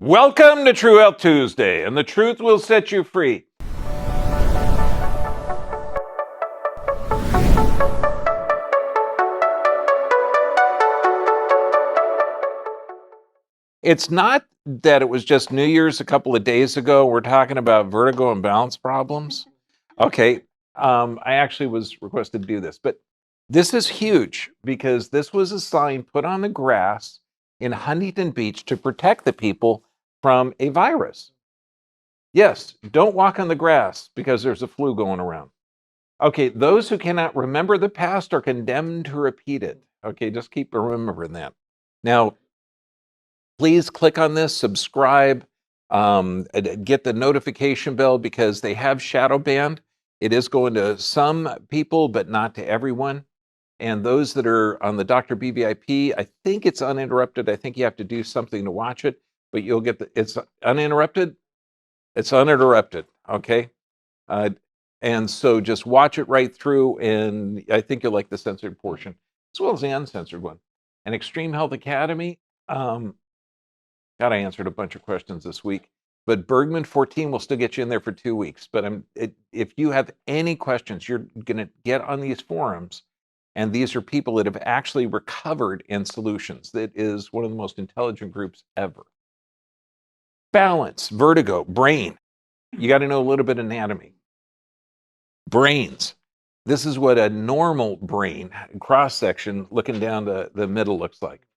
Welcome to True Health Tuesday, and the truth will set you free. It's not that it was just New Year's a couple of days ago. We're talking about vertigo and balance problems. Okay, I actually was requested to do this, but this is huge because this was a sign put on the grass in Huntington Beach to protect the people from a virus. Yes, don't walk on the grass because there's a flu going around. Okay, those who cannot remember the past are condemned to repeat it. Okay, just keep remembering that. Now, please click on this, subscribe, get the notification bell because they have shadow banned. It is going to some people, but not to everyone. And those that are on the Dr. BVIP, I think it's uninterrupted. I think you have to do something to watch it, but you'll get it's uninterrupted. It's uninterrupted. Okay. Uh, and so just watch it right through, and I think you'll like the censored portion as well as the uncensored one. And Extreme Health Academy, God, I answered a bunch of questions this week, but Bergman 14 will still get you in there for 2 weeks. But if you have any questions, you're going to get on these forums, and these are people that have actually recovered in solutions. That is one of the most intelligent groups ever. Balance, vertigo, brain. You got to know a little bit of anatomy. Brains. This is what a normal brain cross section looking down the middle looks like.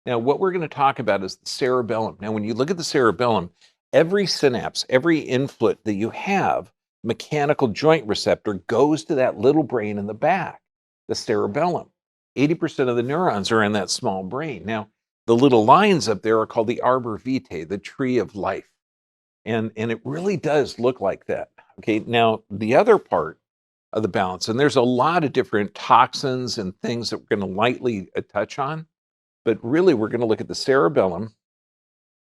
Now, what we're going to talk about is the cerebellum. Now, when you look at the cerebellum, every synapse, every input that you have, mechanical joint receptor, goes to that little brain in the back, the cerebellum. 80% of the neurons are in that small brain. Now, the little lines up there are called the arbor vitae, the tree of life. And it really does look like that. Okay, now the other part of the balance, and there's a lot of different toxins and things that we're going to lightly touch on, but really we're going to look at the cerebellum.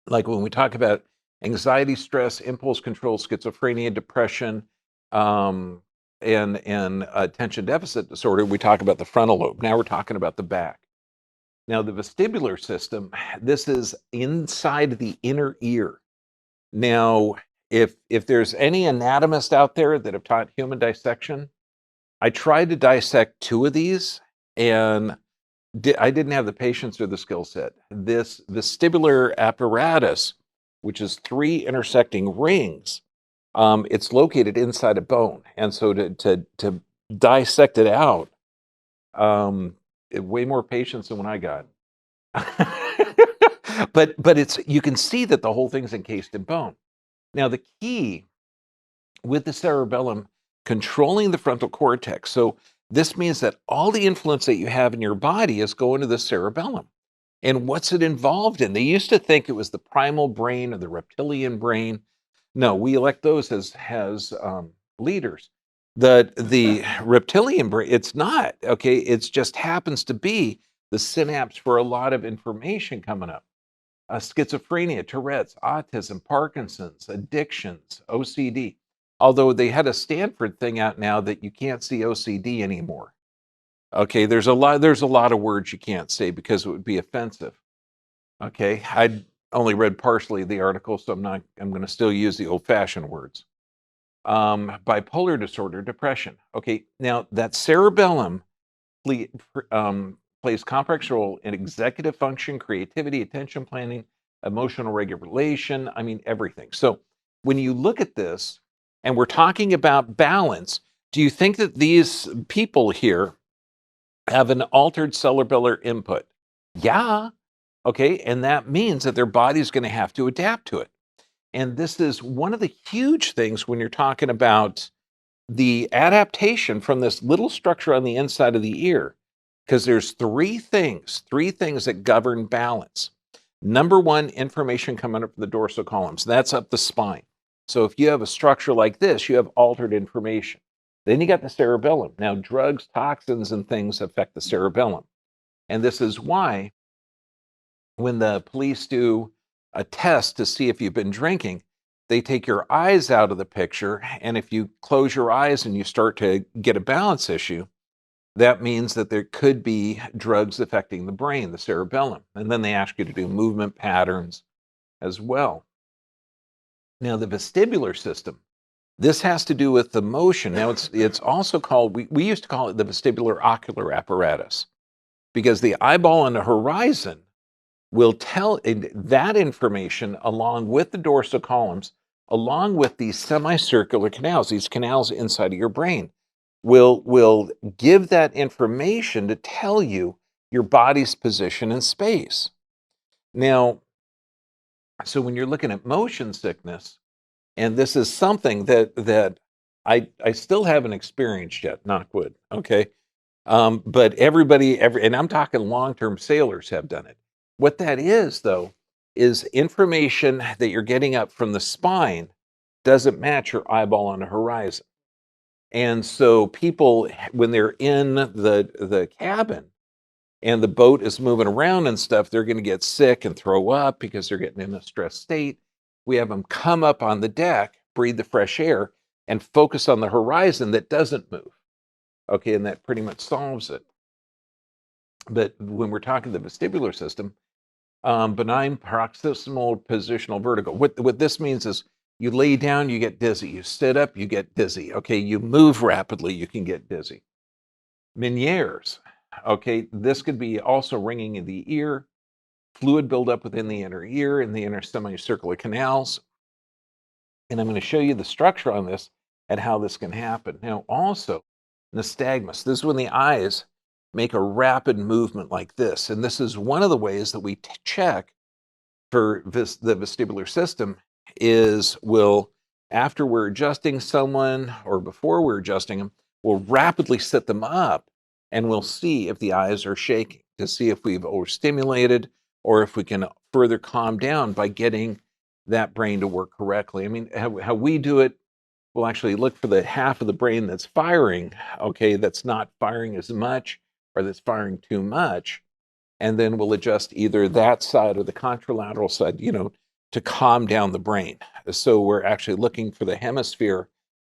Like when we talk about anxiety, stress, impulse control, schizophrenia, depression, and attention deficit disorder, we talk about the frontal lobe. Now we're talking about the back. Now the vestibular system, this is inside the inner ear. Now, if there's any anatomist out there that have taught human dissection, I tried to dissect 2 of these, and I didn't have the patience or the skill set. This vestibular apparatus, which is 3 intersecting rings, it's located inside a bone, and so to dissect it out, way more patience than when I got. But it's, you can see that the whole thing's encased in bone. Now, the key with the cerebellum controlling the frontal cortex. So this means that all the influence that you have in your body is going to the cerebellum. And what's it involved in? They used to think it was the primal brain or the reptilian brain. No, we elect those as leaders. The reptilian brain, it's not, okay? It just happens to be the synapse for a lot of information coming up. Schizophrenia, Tourette's, autism, Parkinson's, addictions, OCD. Although they had a Stanford thing out now that you can't see OCD anymore. Okay, there's a lot of words you can't say because it would be offensive. Okay, I only read partially the article, so I'm going to still use the old-fashioned words. Bipolar disorder, depression. Okay, now that cerebellum plays complex role in executive function, creativity, attention planning, emotional regulation, I mean, everything. So when you look at this, and we're talking about balance, do you think that these people here have an altered cerebellar input? Yeah. Okay, and that means that their body's going to have to adapt to it. And this is one of the huge things when you're talking about the adaptation from this little structure on the inside of the ear, because there's 3 things that govern balance. Number 1, information coming up from the dorsal columns. That's up the spine. So if you have a structure like this, you have altered information. Then you got the cerebellum. Now, drugs, toxins, and things affect the cerebellum. And this is why when the police do a test to see if you've been drinking, they take your eyes out of the picture. And if you close your eyes and you start to get a balance issue, that means that there could be drugs affecting the brain, the cerebellum. And then they ask you to do movement patterns, as well. Now, the vestibular system, this has to do with the motion. Now, it's also called, we used to call it the vestibular ocular apparatus, because the eyeball on the horizon will tell that information along with the dorsal columns, along with these semicircular canals, these canals inside of your brain, will give that information to tell you your body's position in space. Now, so when you're looking at motion sickness, and this is something that I still haven't experienced yet, knock wood, okay? But and I'm talking long-term sailors have done it. What that is, though, is information that you're getting up from the spine doesn't match your eyeball on the horizon. And so people, when they're in the cabin and the boat is moving around and stuff, they're going to get sick and throw up because they're getting in a stressed state. We have them come up on the deck, breathe the fresh air, and focus on the horizon that doesn't move. Okay, and that pretty much solves it. But when we're talking the vestibular system, benign paroxysmal positional vertigo. What this means is you lay down, you get dizzy. You sit up, you get dizzy. Okay, you move rapidly, you can get dizzy. Meniere's. Okay, this could be also ringing in the ear, fluid buildup within the inner ear and the inner semicircular canals. And I'm going to show you the structure on this and how this can happen. Now, also, nystagmus. This is when the eyes make a rapid movement like this. And this is one of the ways that we check for the vestibular system is after we're adjusting someone or before we're adjusting them, we'll rapidly sit them up and we'll see if the eyes are shaking to see if we've overstimulated or if we can further calm down by getting that brain to work correctly. I mean, how we do it, we'll actually look for the half of the brain that's firing, okay, that's not firing as much or that's firing too much. And then we'll adjust either that side or the contralateral side, to calm down the brain. So we're actually looking for the hemisphere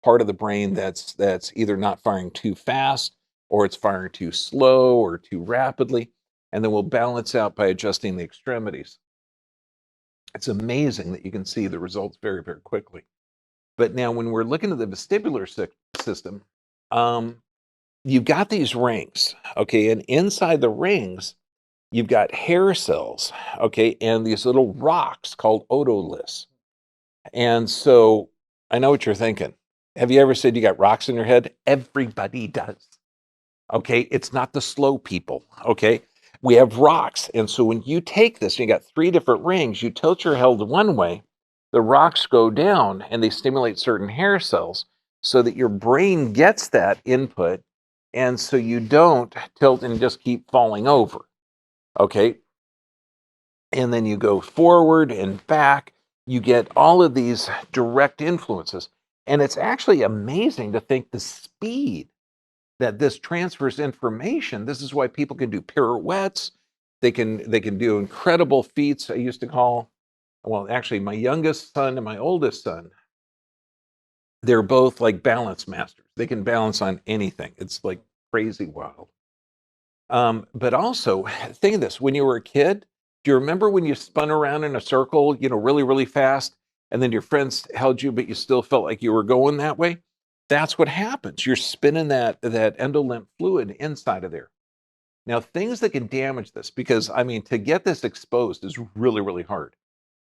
part of the brain that's either not firing too fast or it's firing too slow or too rapidly. And then we'll balance out by adjusting the extremities. It's amazing that you can see the results very, very quickly. But now when we're looking at the vestibular system, you've got these rings, okay? And inside the rings, you've got hair cells, okay, and these little rocks called otoliths. And so I know what you're thinking. Have you ever said you got rocks in your head? Everybody does. Okay, it's not the slow people. Okay, we have rocks. And so when you take this, and you got 3 different rings, you tilt your head one way, the rocks go down and they stimulate certain hair cells so that your brain gets that input. And so you don't tilt and just keep falling over. Okay. And then you go forward and back. You get all of these direct influences. And it's actually amazing to think the speed that this transfers information. This is why people can do pirouettes. They can do incredible feats. I used to call, well, actually, my youngest son and my oldest son, they're both like balance masters. They can balance on anything. It's like crazy wild. But also, think of this: when you were a kid, do you remember when you spun around in a circle, really, really fast, and then your friends held you, but you still felt like you were going that way? That's what happens. You're spinning that endolymph fluid inside of there. Now, things that can damage this, because I mean, to get this exposed is really, really hard.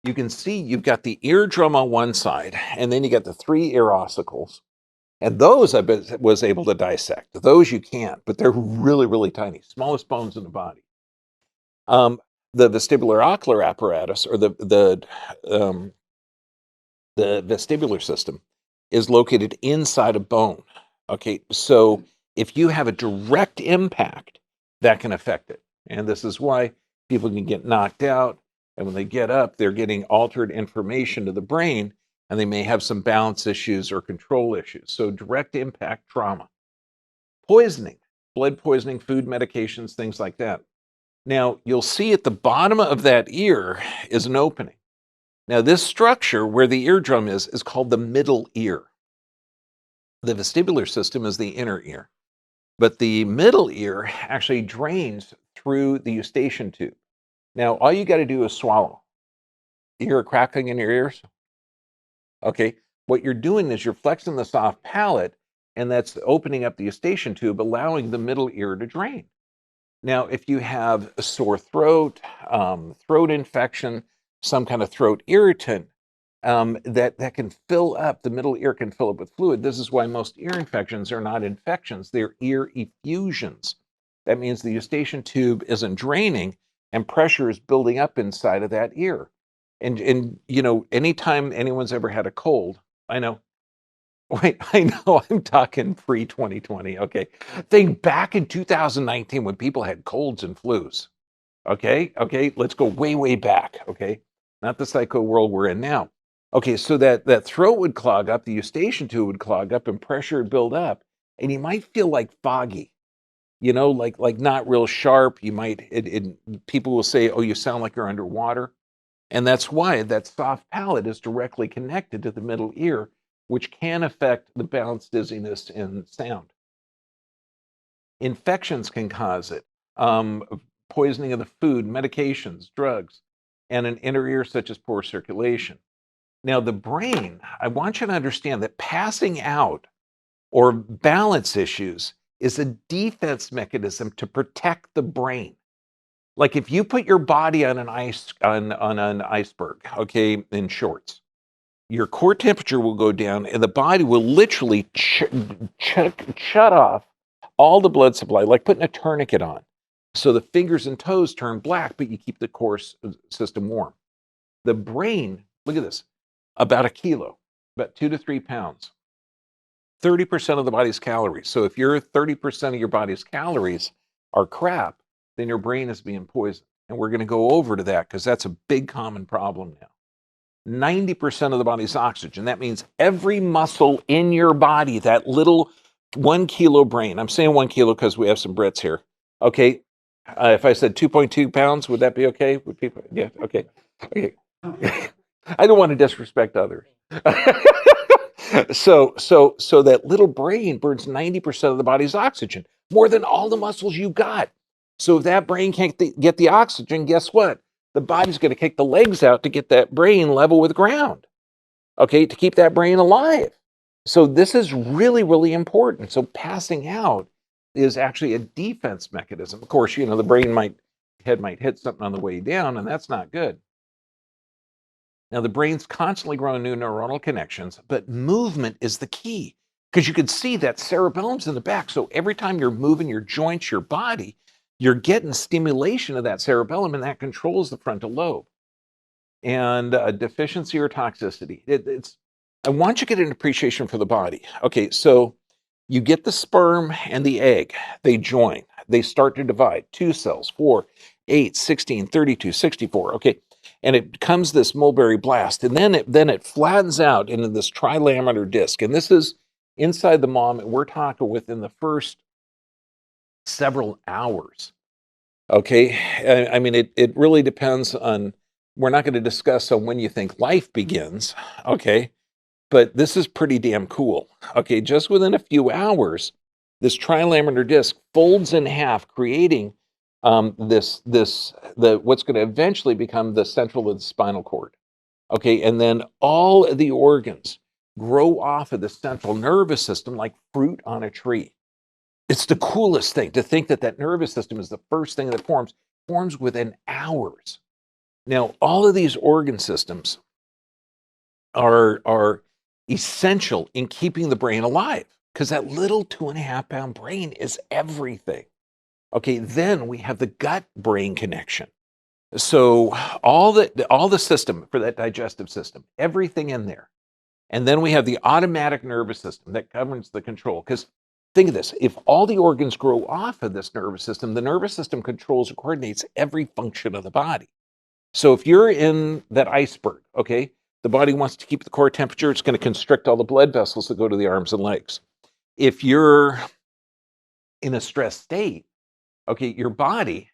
You can see you've got the eardrum on one side, and then you got the 3 ear ossicles. And those was able to dissect. Those you can't, but they're really, really tiny, smallest bones in the body. The vestibular ocular apparatus, or the vestibular system, is located inside a bone. Okay, so if you have a direct impact, that can affect it. And this is why people can get knocked out. And when they get up, they're getting altered information to the brain, and they may have some balance issues or control issues. So direct impact trauma. Poisoning, blood poisoning, food medications, things like that. Now, you'll see at the bottom of that ear is an opening. Now, this structure where the eardrum is called the middle ear. The vestibular system is the inner ear, but the middle ear actually drains through the eustachian tube. Now, all you got to do is swallow. You hear a crackling in your ears? Okay. What you're doing is you're flexing the soft palate, and that's opening up the eustachian tube, allowing the middle ear to drain. Now, if you have a sore throat, throat infection, some kind of throat irritant, that can fill up, the middle ear can fill up with fluid. This is why most ear infections are not infections, they're ear effusions. That means the eustachian tube isn't draining and pressure is building up inside of that ear. And anytime anyone's ever had a cold, I know. Wait, I know I'm talking pre 2020. Okay. Think back in 2019 when people had colds and flus. Okay. Okay. Let's go way, way back. Okay. Not the psycho world we're in now. Okay. So that throat would clog up, the eustachian tube would clog up, and pressure would build up. And you might feel like foggy, like not real sharp. You might, people will say, oh, you sound like you're underwater. And that's why that soft palate is directly connected to the middle ear, which can affect the balance, dizziness, and sound. Infections can cause it, poisoning of the food, medications, drugs, and an inner ear such as poor circulation. Now, the brain, I want you to understand that passing out or balance issues is a defense mechanism to protect the brain. Like if you put your body on an on an iceberg, okay, in shorts, your core temperature will go down and the body will literally shut off all the blood supply, like putting a tourniquet on. So the fingers and toes turn black, but you keep the core system warm. The brain, look at this, about a kilo, about 2 to 3 pounds, 30% of the body's calories. So if your 30% of your body's calories are crap, then your brain is being poisoned. And we're going to go over to that because that's a big common problem now. 90% of the body's oxygen. That means every muscle in your body, that little 1 kilo brain. I'm saying 1 kilo because we have some Brits here. Okay. If I said 2.2 pounds, would that be okay? Would people? Yeah. Okay. Okay. I don't want to disrespect others. So that little brain burns 90% of the body's oxygen, more than all the muscles you got. So if that brain can't get the oxygen, guess what? The body's going to kick the legs out to get that brain level with ground, okay, to keep that brain alive. So this is really, really important. So passing out is actually a defense mechanism. Of course, the head might hit something on the way down, and that's not good. Now, the brain's constantly growing new neuronal connections, but movement is the key because you can see that cerebellum's in the back. So every time you're moving your joints, your body, you're getting stimulation of that cerebellum, and that controls the frontal lobe. And deficiency or toxicity. I want you to get an appreciation for the body. Okay, so you get the sperm and the egg. They join. They start to divide. 2 cells, 4, 8, 16, 32, 64. Okay, and it becomes this mulberry blast, and then it flattens out into this trilaminar disc. And this is inside the mom, and we're talking within the first several hours. Okay, I mean, it really depends on, we're not going to discuss on when you think life begins, okay, but this is pretty damn cool. Okay, just within a few hours, this trilaminar disc folds in half, creating what's going to eventually become the central of the spinal cord. Okay, and then all of the organs grow off of the central nervous system like fruit on a tree. It's the coolest thing to think that nervous system is the first thing that forms within hours. Now, all of these organ systems are essential in keeping the brain alive because that little 2.5 pound brain is everything. Okay, then we have the gut brain connection. So all the system for that digestive system, everything in there. And then we have the automatic nervous system that governs the control. Because think of this, if all the organs grow off of this nervous system, the nervous system controls and coordinates every function of the body. So if you're in that iceberg, okay, the body wants to keep the core temperature, it's going to constrict all the blood vessels that go to the arms and legs. If you're in a stressed state, okay, your body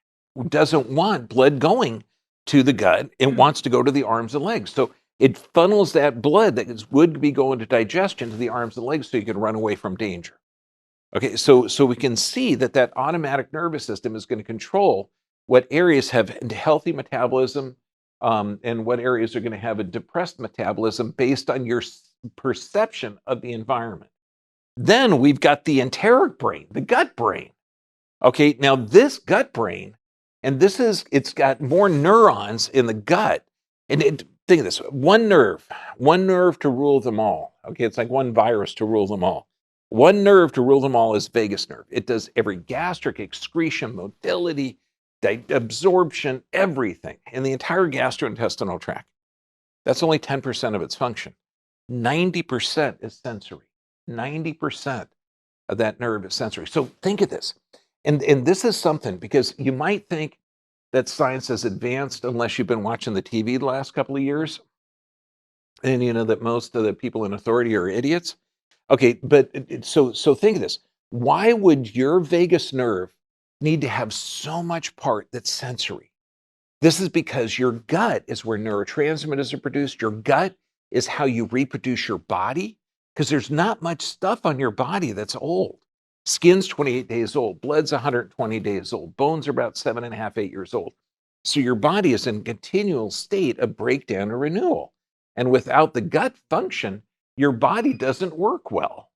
doesn't want blood going to the gut. It wants to go to the arms and legs. So it funnels that blood that would be going to digestion to the arms and legs so you can run away from danger. Okay, so we can see that automatic nervous system is going to control what areas have healthy metabolism, and what areas are going to have a depressed metabolism based on your perception of the environment. Then we've got the enteric brain, the gut brain. Okay, now this gut brain, and it's got more neurons in the gut. And think of this, one nerve to rule them all. Okay, it's like one virus to rule them all. One nerve to rule them all is vagus nerve. It does every gastric excretion, motility, absorption, everything in the entire gastrointestinal tract. That's only 10% of its function. 90% is sensory. 90% of that nerve is sensory. So think of this. And this is something, because you might think that science has advanced unless you've been watching the TV the last couple of years. And you know that most of the people in authority are idiots. Okay, but so think of this. Why would your vagus nerve need to have so much part that's sensory? This is because your gut is where neurotransmitters are produced. Your gut is how you reproduce your body, because there's not much stuff on your body that's old. Skin's 28 days old, blood's 120 days old, bones are about 7.5, 8 years old. So your body is in a continual state of breakdown or renewal. And without the gut function, your body doesn't work well.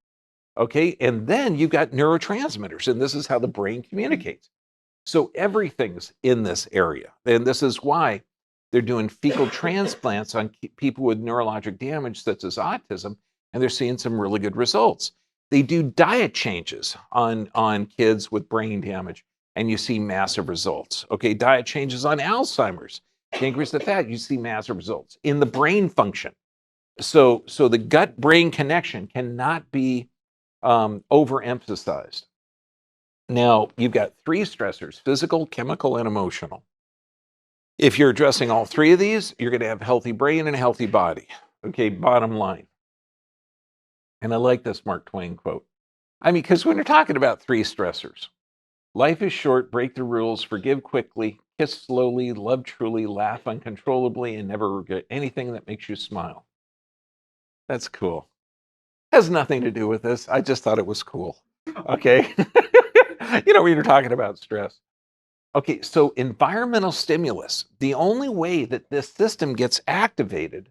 Okay, and then you've got neurotransmitters, and this is how the brain communicates. So everything's in this area. And this is why they're doing fecal transplants on people with neurologic damage, such as autism, and they're seeing some really good results. They do diet changes on kids with brain damage, and you see massive results. Okay, diet changes on Alzheimer's, increase the fat, you see massive results in the brain function. So the gut-brain connection cannot be overemphasized. Now, you've got 3 stressors: physical, chemical, and emotional. If you're addressing all 3 of these, you're going to have a healthy brain and a healthy body. Okay, bottom line. And I like this Mark Twain quote. I mean, because when you're talking about 3 stressors, life is short, break the rules, forgive quickly, kiss slowly, love truly, laugh uncontrollably, and never regret anything that makes you smile. That's cool. Has nothing to do with this. I just thought it was cool. Okay. You know, when you're talking about stress. Okay, so environmental stimulus, the only way that this system gets activated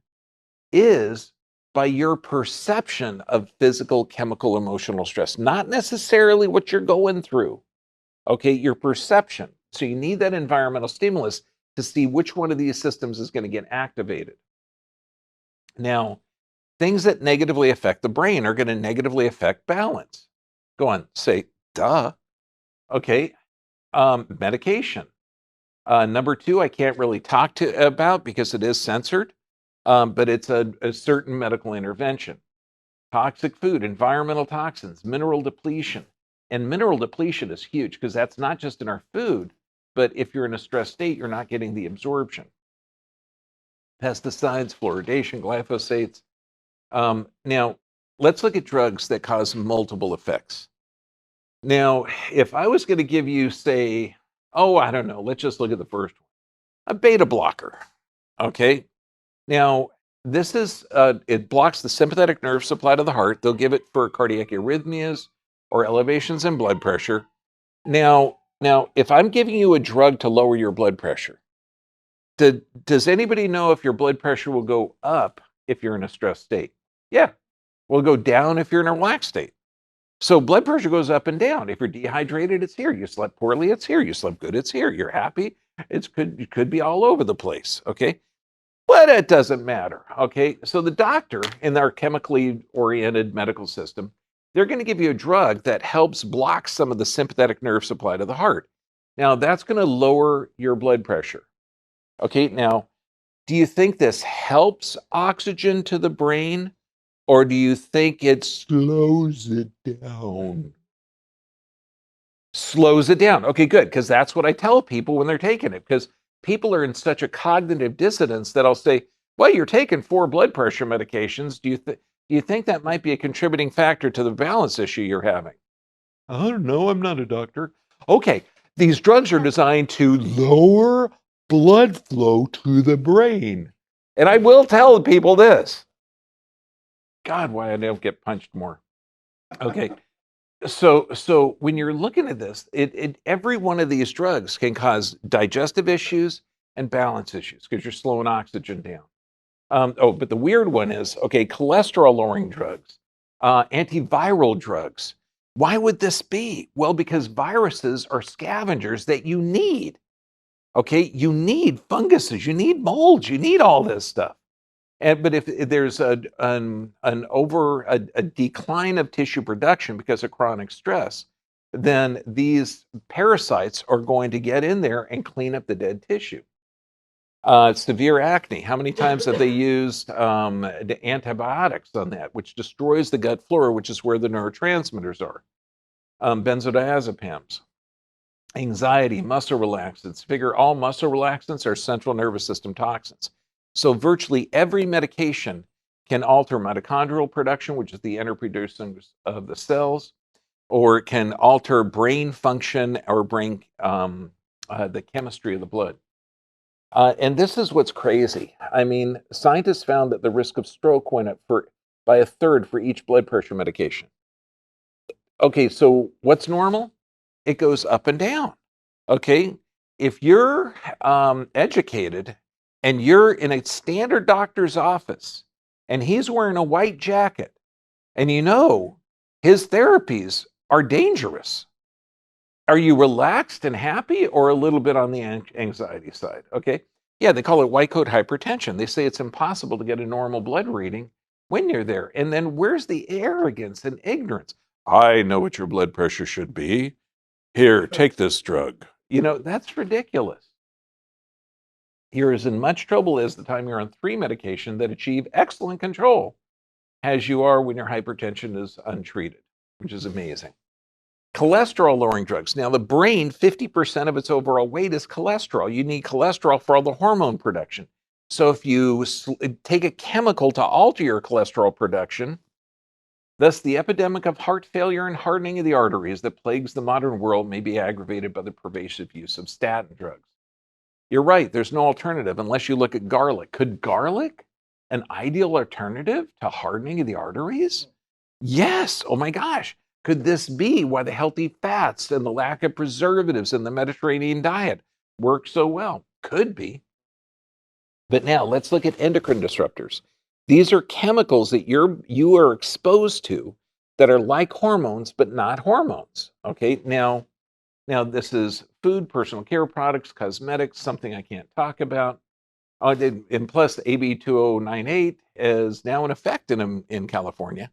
is by your perception of physical, chemical, emotional stress, not necessarily what you're going through. Okay, your perception. So you need that environmental stimulus to see which one of these systems is going to get activated. Now, things that negatively affect the brain are going to negatively affect balance. Go on, say, duh. Okay, medication. Number 2, I can't really talk about because it is censored, but it's a certain medical intervention. Toxic food, environmental toxins, mineral depletion. And mineral depletion is huge because that's not just in our food, but if you're in a stressed state, you're not getting the absorption. Pesticides, fluoridation, glyphosates. Now, let's look at drugs that cause multiple effects. Now, if I was going to give you, say, I don't know, let's just look at the first one, a beta blocker. Okay. Now, this is, it blocks the sympathetic nerve supply to the heart. They'll give it for cardiac arrhythmias or elevations in blood pressure. Now, if I'm giving you a drug to lower your blood pressure, does anybody know if your blood pressure will go up if you're in a stressed state? Yeah. Will go down if you're in a relaxed state. So blood pressure goes up and down. If you're dehydrated, it's here. You slept poorly, it's here. You slept good, it's here. You're happy, it could be all over the place, okay? But it doesn't matter, okay? So the doctor in our chemically oriented medical system, they're going to give you a drug that helps block some of the sympathetic nerve supply to the heart. Now, that's going to lower your blood pressure, okay? Now, do you think this helps oxygen to the brain? Or do you think it slows it down? Slows it down. Okay, good, because that's what I tell people when they're taking it, because people are in such a cognitive dissonance that I'll say, well, you're taking 4 blood pressure medications. Do you think that might be a contributing factor to the balance issue you're having? I don't know. I'm not a doctor. Okay, these drugs are designed to lower blood flow to the brain. And I will tell people this. God, why I don't get punched more. Okay. So when you're looking at this, every one of these drugs can cause digestive issues. and balance issues because you're slowing oxygen down. But the weird one is, okay, cholesterol-lowering drugs, antiviral drugs. Why would this be? Well, because viruses are scavengers that you need. Okay, you need funguses, you need molds, you need all this stuff. But if there's a decline of tissue production because of chronic stress, then these parasites are going to get in there and clean up the dead tissue. Severe acne. How many times have they used the antibiotics on that, which destroys the gut flora, which is where the neurotransmitters are? Benzodiazepams. Anxiety, muscle relaxants. Figure all muscle relaxants are central nervous system toxins. So virtually every medication can alter mitochondrial production, which is the inner producers of the cells, or it can alter brain function or the chemistry of the blood. And this is what's crazy. I mean, scientists found that the risk of stroke went up by 1/3 for each blood pressure medication. Okay, so what's normal? It goes up and down. Okay, if you're educated and you're in a standard doctor's office and he's wearing a white jacket and you know his therapies are dangerous, are you relaxed and happy or a little bit on the anxiety side? Okay, yeah, they call it white coat hypertension. They say it's impossible to get a normal blood reading when you're there. And then where's the arrogance and ignorance? I know what your blood pressure should be. Here, take this drug. You know, that's ridiculous. You're as in much trouble as the time you're on 3 medication that achieve excellent control as you are when your hypertension is untreated, which is amazing. Cholesterol-lowering drugs. Now, the brain, 50% of its overall weight is cholesterol. You need cholesterol for all the hormone production. So if you take a chemical to alter your cholesterol production, thus the epidemic of heart failure and hardening of the arteries that plagues the modern world may be aggravated by the pervasive use of statin drugs. You're right, there's no alternative unless you look at garlic. Could garlic an ideal alternative to hardening of the arteries? Yes. Oh my gosh. Could this be why the healthy fats and the lack of preservatives in the Mediterranean diet work so well? Could be. But now let's look at endocrine disruptors. These are chemicals that you are exposed to that are like hormones, but not hormones. Okay, now this is food, personal care products, cosmetics, something I can't talk about. And plus, AB 2098 is now in effect in California.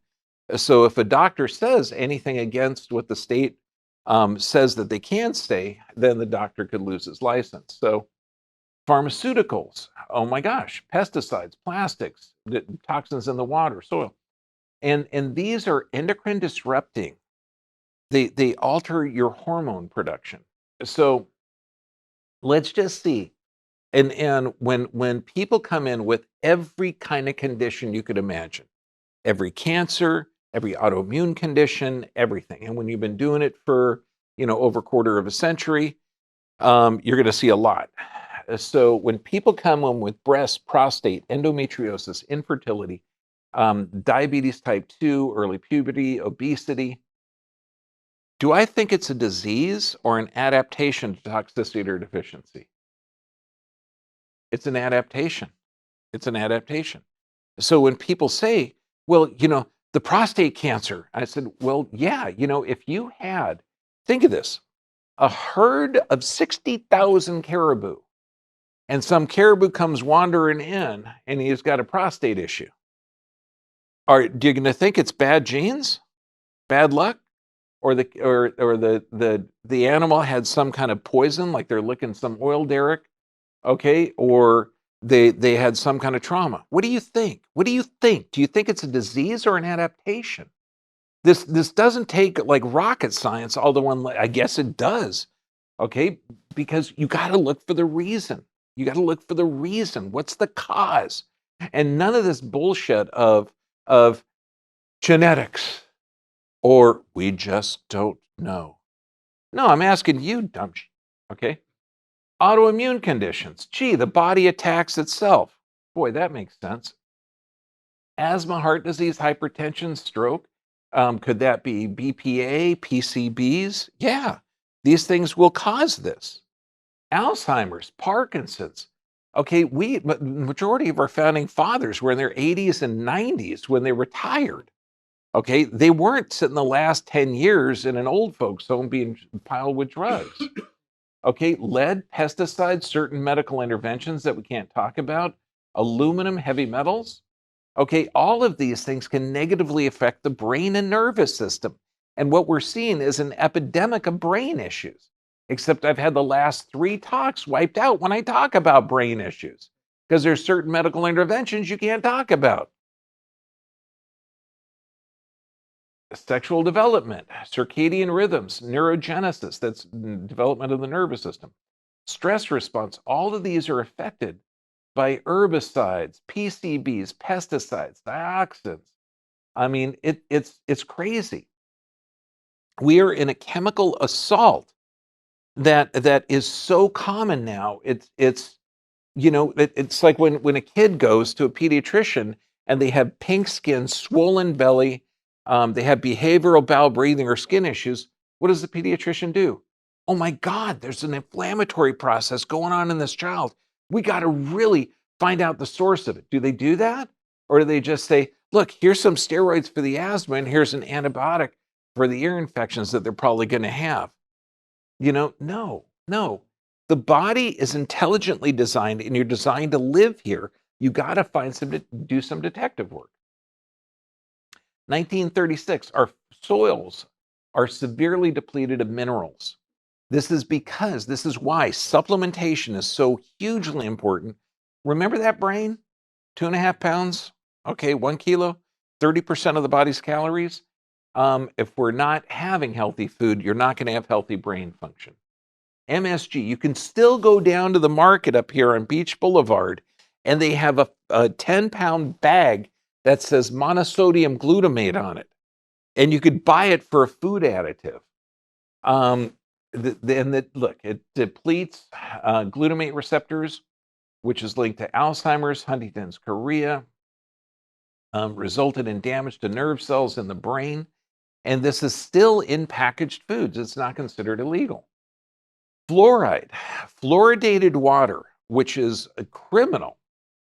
So if a doctor says anything against what the state says that they can say, then the doctor could lose his license. So pharmaceuticals, oh my gosh, pesticides, plastics, toxins in the water, soil. And these are endocrine disrupting. They alter your hormone production. So let's just see. And when people come in with every kind of condition you could imagine, every cancer, every autoimmune condition, everything. And when you've been doing it for, over a quarter of a century, you're going to see a lot. So when people come in with breast, prostate, endometriosis, infertility, diabetes type 2, early puberty, obesity, do I think it's a disease or an adaptation to toxicity or deficiency? It's an adaptation. It's an adaptation. So when people say, well, the prostate cancer, I said, well, yeah, if you had, think of this, a herd of 60,000 caribou, and some caribou comes wandering in and he's got a prostate issue. Do you going to think it's bad genes, bad luck, or the animal had some kind of poison, like they're licking some oil derrick, okay, or they had some kind of trauma? What do you think? What do you think? Do you think it's a disease or an adaptation? This doesn't take like rocket science, although I guess it does, okay, because you got to look for the reason. You got to look for the reason. What's the cause? And none of this bullshit of genetics or we just don't know. No, I'm asking you, dumb shit, okay? Autoimmune conditions. Gee, the body attacks itself. Boy, that makes sense. Asthma, heart disease, hypertension, stroke. Could that be BPA, PCBs? Yeah, these things will cause this. Alzheimer's, Parkinson's. Okay, majority of our founding fathers were in their 80s and 90s when they retired. Okay, they weren't sitting the last 10 years in an old folks home being piled with drugs. Okay, lead, pesticides, certain medical interventions that we can't talk about, aluminum, heavy metals. Okay, all of these things can negatively affect the brain and nervous system. And what we're seeing is an epidemic of brain issues. Except I've had the last 3 talks wiped out when I talk about brain issues because there's certain medical interventions you can't talk about. Sexual development, circadian rhythms, neurogenesis, that's development of the nervous system, stress response, all of these are affected by herbicides, PCBs, pesticides, dioxins. I mean, it's crazy. We are in a chemical assault that is so common now. It's like when a kid goes to a pediatrician and they have pink skin, swollen belly, they have behavioral bowel breathing or skin issues. What does the pediatrician do? Oh my God, there's an inflammatory process going on in this child. We got to really find out the source of it. Do they do that? Or do they just say, look, here's some steroids for the asthma and here's an antibiotic for the ear infections that they're probably going to have? No, no. The body is intelligently designed and you're designed to live here. You got to do some detective work. 1936, our soils are severely depleted of minerals. This is why supplementation is so hugely important. Remember that brain? 2.5 pounds? Okay, 1 kilo, 30% of the body's calories. If we're not having healthy food, you're not going to have healthy brain function. MSG, you can still go down to the market up here on Beach Boulevard, and they have a 10-pound bag that says monosodium glutamate on it. And you could buy it for a food additive. Look, it depletes glutamate receptors, which is linked to Alzheimer's, Huntington's chorea, resulted in damage to nerve cells in the brain. And this is still in packaged foods. It's not considered illegal. Fluoride, fluoridated water, which is a criminal.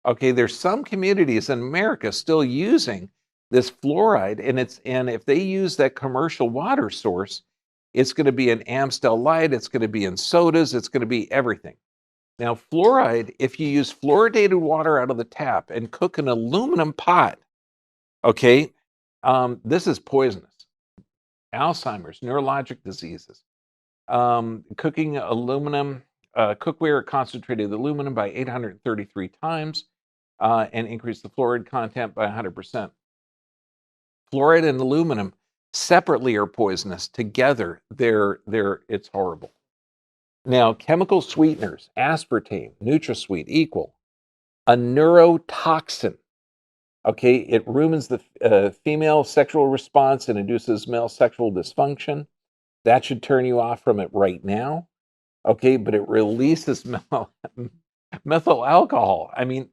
Okay, there's some communities in America still using this fluoride, and if they use that commercial water source, it's going to be in Amstel Light, it's going to be in sodas, it's going to be everything. Now, fluoride, if you use fluoridated water out of the tap and cook an aluminum pot, okay, this is poisonous. Alzheimer's, neurologic diseases. Cooking aluminum, cookware concentrated aluminum by 833 times and increased the fluoride content by 100%. Fluoride and aluminum separately are poisonous. Together, it's horrible. Now, chemical sweeteners, aspartame, NutraSweet, equal a neurotoxin. Okay, it ruins the female sexual response and induces male sexual dysfunction. That should turn you off from it right now. Okay, but it releases methyl alcohol. I mean,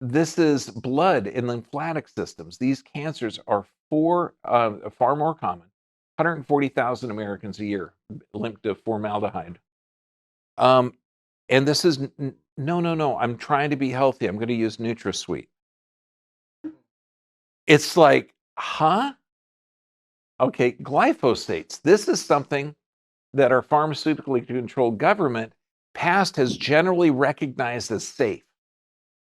this is blood in lymphatic systems. These cancers are far more common. 140,000 Americans a year linked to formaldehyde. And this is no. I'm trying to be healthy. I'm going to use NutraSweet. It's like, huh? Okay, glyphosates. This is something that our pharmaceutically controlled government past has generally recognized as safe.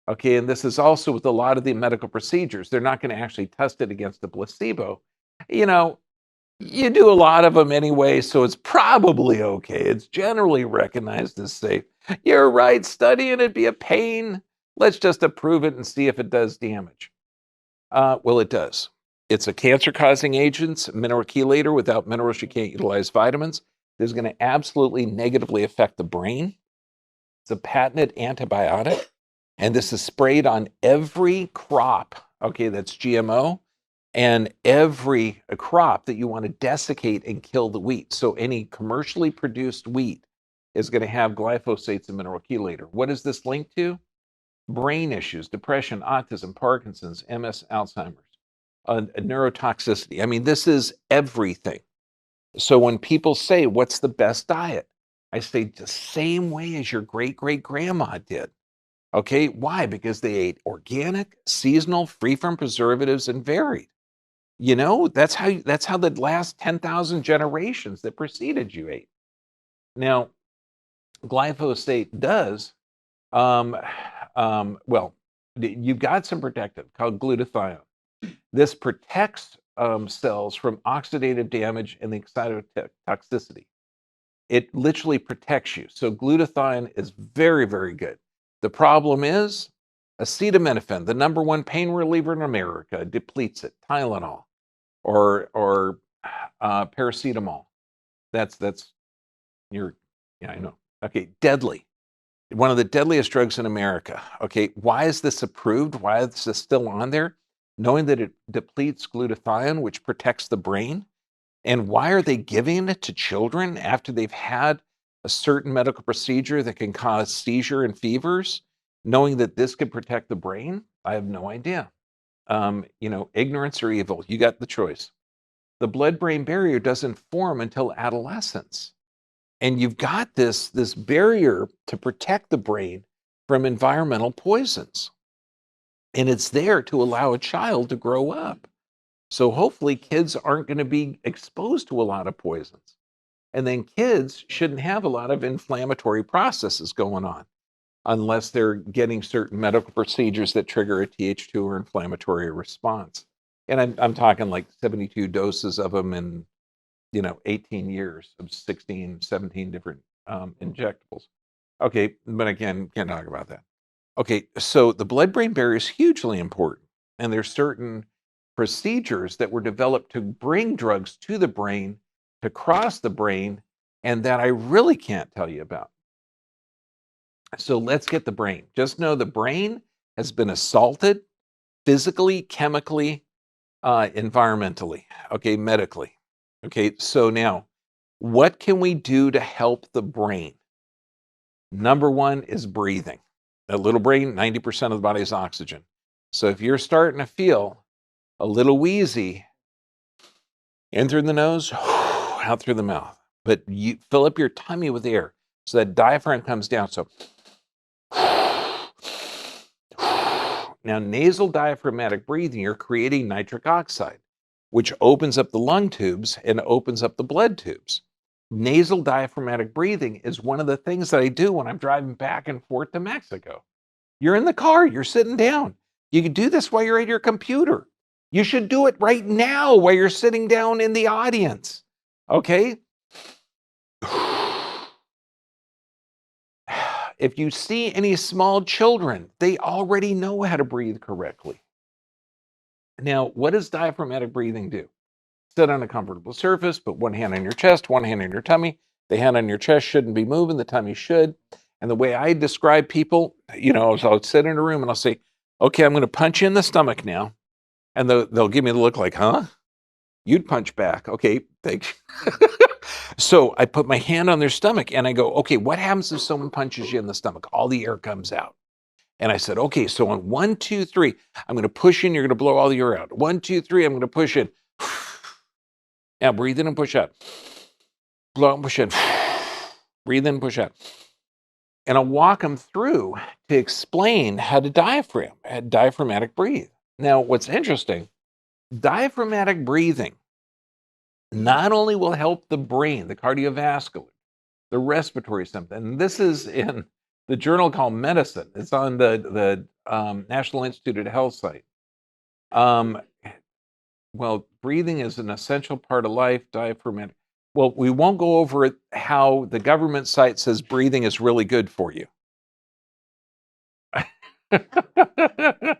Okay, and this is also with a lot of the medical procedures. They're not going to actually test it against a placebo. You do a lot of them anyway, so it's probably okay. It's generally recognized as safe. You're right, studying it'd be a pain. Let's just approve it and see if it does damage. Well, it does. It's a cancer-causing agent, mineral chelator. Without minerals, you can't utilize vitamins. This is going to absolutely negatively affect the brain. It's a patented antibiotic, and this is sprayed on every crop, okay, that's GMO, and every crop that you want to desiccate and kill the wheat. So any commercially produced wheat is going to have glyphosates and mineral chelator. What is this linked to? Brain issues, depression, autism, Parkinson's, MS, Alzheimer's, neurotoxicity. I mean, this is everything. So when people say, what's the best diet? I say the same way as your great-great-grandma did. Okay, why? Because they ate organic, seasonal, free from preservatives, and varied. That's how the last 10,000 generations that preceded you ate. Now, glyphosate does, um, well, you've got some protectant called glutathione. This protects cells from oxidative damage and the excitotoxicity. It literally protects you. So glutathione is very, very good. The problem is acetaminophen, the number one pain reliever in America, depletes it. Tylenol or paracetamol. That's your, yeah, I know. Okay, deadly. One of the deadliest drugs in America. Okay, why is this approved? Why is this still on there? Knowing that it depletes glutathione, which protects the brain. And why are they giving it to children after they've had a certain medical procedure that can cause seizure and fevers, knowing that this could protect the brain? I have no idea. Ignorance or evil, you got the choice. The blood-brain barrier doesn't form until adolescence. And you've got this barrier to protect the brain from environmental poisons. And it's there to allow a child to grow up. So hopefully kids aren't going to be exposed to a lot of poisons. And then kids shouldn't have a lot of inflammatory processes going on unless they're getting certain medical procedures that trigger a Th2 or inflammatory response. And I'm talking like 72 doses of them in 18 years of 16, 17 different injectables. Okay, but again, can't talk about that. Okay, so the blood-brain barrier is hugely important, and there's certain procedures that were developed to bring drugs to the brain, to cross the brain, and that I really can't tell you about. So let's get the brain. Just know the brain has been assaulted physically, chemically, environmentally, okay, medically. Okay, so now, what can we do to help the brain? Number one is breathing. A little brain, 90% of the body is oxygen. So if you're starting to feel a little wheezy, in through the nose, out through the mouth. But you fill up your tummy with air so that diaphragm comes down. So now nasal diaphragmatic breathing, you're creating nitric oxide, which opens up the lung tubes and opens up the blood tubes. Nasal diaphragmatic breathing is one of the things that I do when I'm driving back and forth to Mexico. You're in the car, you're sitting down. You can do this while you're at your computer. You should do it right now while you're sitting down in the audience. Okay? If you see any small children, they already know how to breathe correctly. Now, what does diaphragmatic breathing do? Sit on a comfortable surface, put one hand on your chest, one hand on your tummy. The hand on your chest shouldn't be moving, the tummy should. And the way I describe people, I'll sit in a room and I'll say, okay, I'm going to punch you in the stomach now. And they'll give me the look like, huh? You'd punch back. Okay, thanks. So I put my hand on their stomach and I go, okay, what happens if someone punches you in the stomach? All the air comes out. And I said, okay, so on 1, 2, 3, I'm going to push in. You're going to blow all the air out. 1, 2, 3, I'm going to push in. Now breathe in and push out. Blow and push in. Breathe in and push out. And I'll walk them through to explain how to diaphragmatic breathe. Now, what's interesting, diaphragmatic breathing not only will help the brain, the cardiovascular, the respiratory system, and this is in the journal called Medicine. It's on the National Institute of Health site. Well, breathing is an essential part of life, diaphragmatic. Well, we won't go over it, how the government site says breathing is really good for you. The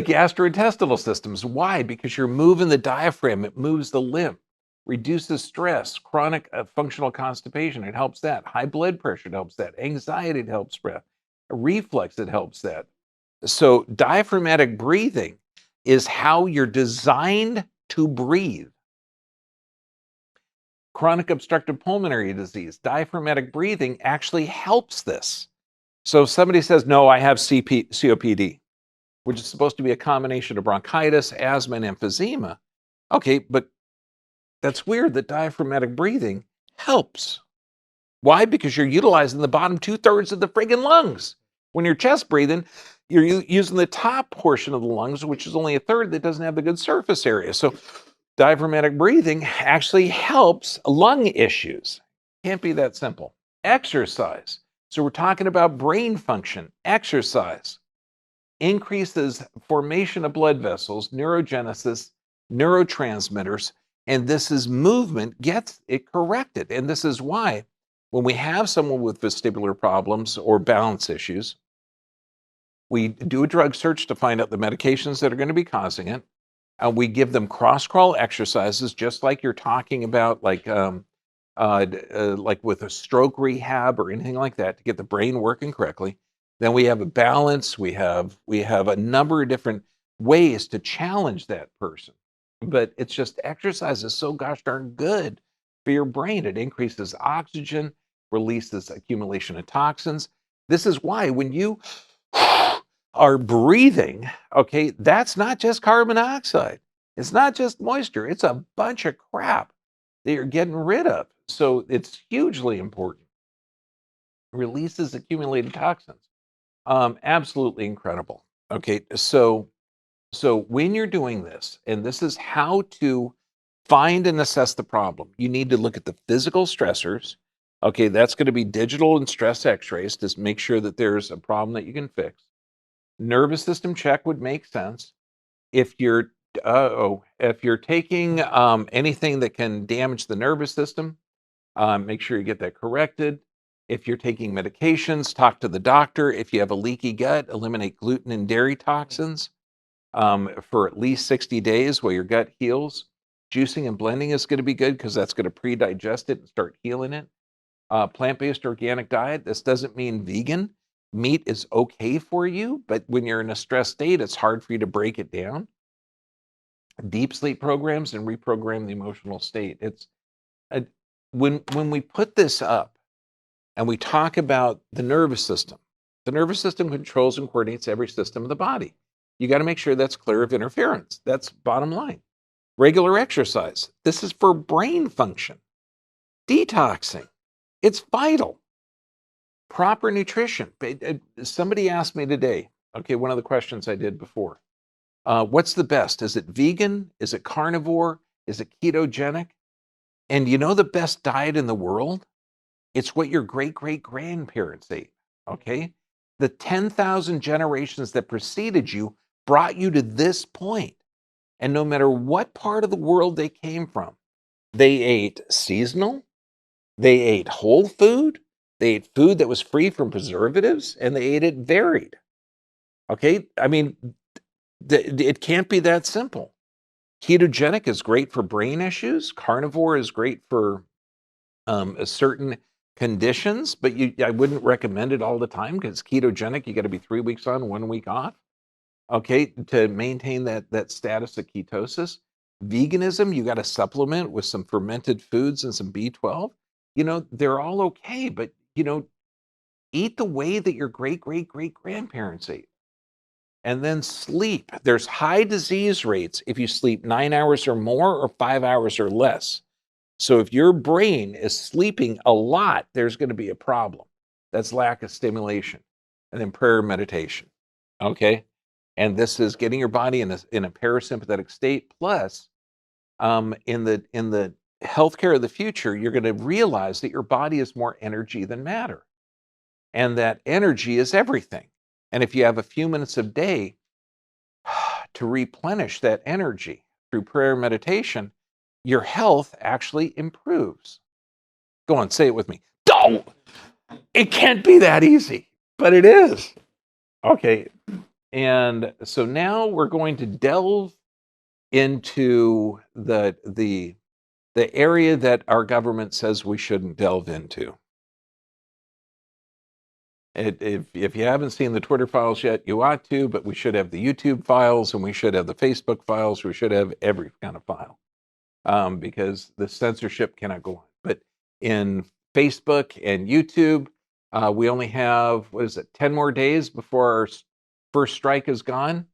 gastrointestinal systems. Why? Because you're moving the diaphragm. It moves the lymph, reduces stress, chronic functional constipation. It helps that. High blood pressure, it helps that. Anxiety, it helps breath. Reflux, it helps that. So diaphragmatic breathing is how you're designed to breathe. Chronic obstructive pulmonary disease, diaphragmatic breathing actually helps this. So if somebody says, no, I have COPD, which is supposed to be a combination of bronchitis, asthma, and emphysema. Okay, but that's weird that diaphragmatic breathing helps. Why? Because you're utilizing the bottom 2/3 of the friggin' lungs. When you're chest breathing, you're using the top portion of the lungs, which is only a third that doesn't have the good surface area. So diaphragmatic breathing actually helps lung issues. Can't be that simple. Exercise. So we're talking about brain function. Exercise increases formation of blood vessels, neurogenesis, neurotransmitters, and this is movement gets it corrected. And this is why when we have someone with vestibular problems or balance issues, we do a drug search to find out the medications that are going to be causing it. We give them cross-crawl exercises, just like you're talking about, like with a stroke rehab or anything like that, to get the brain working correctly. Then we have a balance. We have a number of different ways to challenge that person. But it's just exercise is so gosh darn good for your brain. It increases oxygen, releases accumulation of toxins. This is why when you are breathing, okay, that's not just carbon dioxide. It's not just moisture. It's a bunch of crap that you're getting rid of. So it's hugely important. Releases accumulated toxins. Absolutely incredible. Okay, so when you're doing this, and this is how to find and assess the problem, you need to look at the physical stressors. Okay, that's going to be digital and stress x-rays to make sure that there's a problem that you can fix. Nervous system check would make sense. If you're taking anything that can damage the nervous system, make sure you get that corrected. If you're taking medications, talk to the doctor. If you have a leaky gut, eliminate gluten and dairy toxins for at least 60 days while your gut heals. Juicing and blending is going to be good because that's going to pre-digest it and start healing it. Plant-based organic diet. This doesn't mean vegan. Meat is okay for you, but when you're in a stress state, it's hard for you to break it down. Deep sleep programs and reprogram the emotional state. It's when we put this up and we talk about the nervous system controls and coordinates every system of the body. You got to make sure that's clear of interference. That's bottom line. Regular exercise. This is for brain function. Detoxing. It's vital. Proper nutrition. Somebody asked me today, okay, one of the questions I did before, what's the best? Is it vegan? Is it carnivore? Is it ketogenic? And you know the best diet in the world? It's what your great-great-grandparents ate, okay? The 10,000 generations that preceded you brought you to this point. And no matter what part of the world they came from, they ate seasonal, they ate whole food, they ate food that was free from preservatives, and they ate it varied. Okay? I mean, it can't be that simple. Ketogenic is great for brain issues. Carnivore is great for certain conditions, but I wouldn't recommend it all the time because ketogenic, you got to be 3 weeks on, 1 week off. Okay, to maintain that status of ketosis. Veganism, you got to supplement with some fermented foods and some B12. You know, they're all okay, but you know, eat the way that your great-great-great-grandparents ate. And then sleep. There's high disease rates if you sleep 9 hours or more or 5 hours or less. So if your brain is sleeping a lot, there's going to be a problem. That's lack of stimulation. And then prayer and meditation. Okay? And this is getting your body in a parasympathetic state. Plus, in the healthcare of the future, you're going to realize that your body is more energy than matter. And that energy is everything. And if you have a few minutes a day to replenish that energy through prayer and meditation, your health actually improves. Go on, say it with me. Oh, it can't be that easy, but it is. Okay, and so now we're going to delve into the area that our government says we shouldn't delve into. If you haven't seen the Twitter files yet, you ought to, but we should have the YouTube files and we should have the Facebook files. We should have every kind of file because the censorship cannot go on. But in Facebook and YouTube, we only have, 10 more days before our first strike is gone?